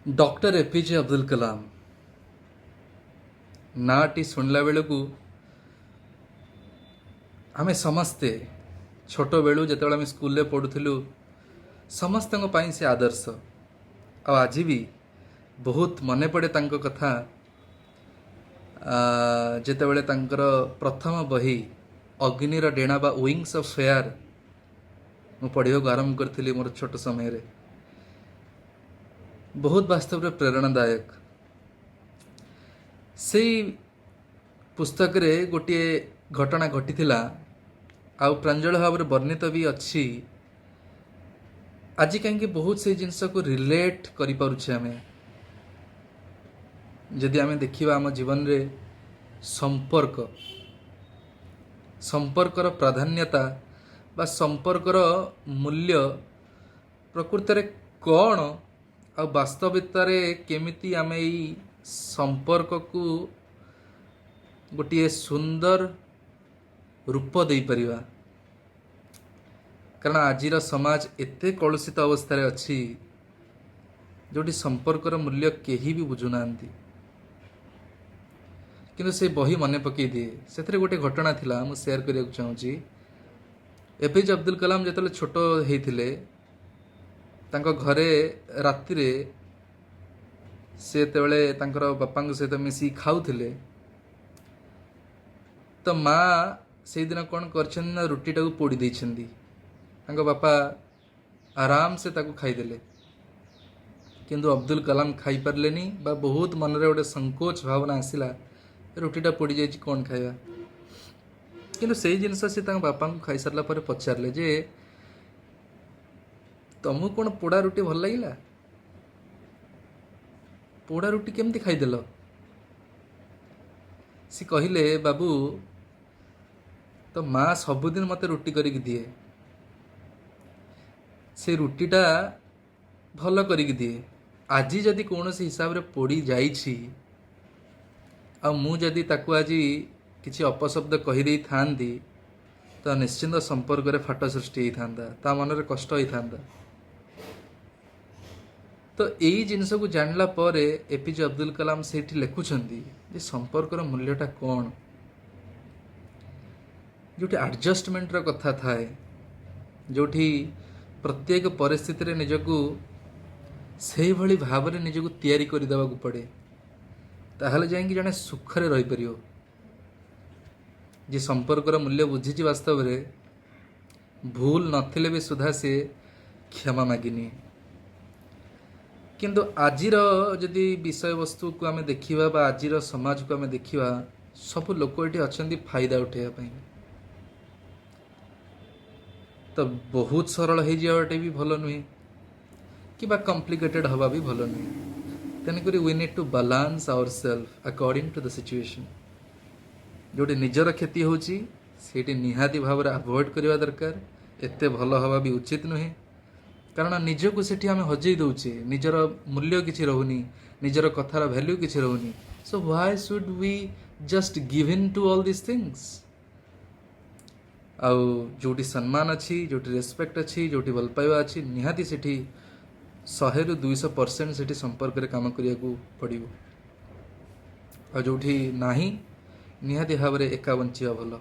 Doctor APJ Abdul Kalam नाटी शुणला बेलू आम समस्ते छोट बेलू जो आम स्कूल पढ़ुलु समस्त से आदर्श आज भी बहुत मन पड़े कथा जितेबले प्रथम बही अग्निर डेणा बा विंग्स ऑफ फेयर मु पढ़ा आरंभ करी मोर छोट समय बहुत वास्तव में प्रेरणादायक से पुस्तक रे गोटे घटना घटी आउ प्रांजल भाव में वर्णित भी अच्छी आज कहीं बहुत से जिनस को रिलेट करें जदि आम देखा आम जीवन रे संपर्क संपर्कर प्राधान्यता बा संपर्कर मूल्य प्रकृत रे कौन आ वास्तविकता रे केमिति आम यही संपर्क को गोटे सुंदर रूप दे परिवा कारण आजिर समाज एते कलुषित अवस्था रे अच्छी जोटी संपर्कर मूल्य केही भी बुझुना किंतु से बही मन पकई दिए से गोटे घटना थिला मु शेयर करने चाहूँगी एपीजे अब्दुल कलाम जो छोट होते घरे राति से बापा सहित मिसी खाऊले तो माँ से दिन कौन कर रुटी टाक पोड़ी देछंदी बापा आराम से ताकू खाईदेले किंतु अब्दुल कलाम खाई पारलेनी बा बहुत मन रे गोटे संकोच भावना आसिला रुटीटा पोड़ी जाइए कौन खाଇବା किंतु से जिनस से बापा को खाई सारा पर पचारे जे तुमको कौन पोड़ा रुटी भल लगे पोड़ा रुटी केमती खाईदेल सी कहले बाबू तो माँ सबुदिन मत रुटी करिक दिए से रुटीटा भल करिक दिए आज जदि कौन हिसाब रे पोड़ी जाइछि आ मु जदि ताकू आज किसी अपशब्द कहीदे था तो निश्चिंत संपर्क रे फाट सृष्टि होता ता मन रे कष्ट होता तो यही जिनस को जानला पर एपीजे अब्दुल कलाम से लिखुंट संपर्कर मूल्यटा कौन जो एडजस्टमेंट कथा थाए जो प्रत्येक परिस्थिति रे निजको से भली भाव में निजको तैयारी करदेवा पड़े ताहले जाइए जड़े सुखरे रही परियो जे संपर्कर मूल्य बुझी वास्तव में भूल नथिले भी सुधा से क्षमा मागिनी किंतु आजिर जदि विषय वस्तु को आम देखा बा आजिर समाज को आम देखा सब लोक ये अच्छा फायदा उठाइवाई तो बहुत सरल हो जावाटे भी भल नुहे कि कॉम्प्लिकेटेड हवा भी भल नुहे तेणुक we need to balance our self according to the situation जोटी निजर क्षति होती निहाती भाव में अवॉइड करवा दरकार एते भल हवा भी उचित नुहे कारण निजको सेठी आम हजई दौचे निजर मूल्य किसी रोनी निजर कथार वैल्यू किसी रोनी so why should we just give in to all this things आउ जोटी सम्मान अच्छी जोटी रेस्पेक्ट अच्छी जोटी भल पाइबा अच्छी निहाती सेठी 100 ରୁ 200% सेठी संपर्क रे काम करिया को पड़िबो आ जोठी नाही निहाती भाव रे एका बंचिया भल।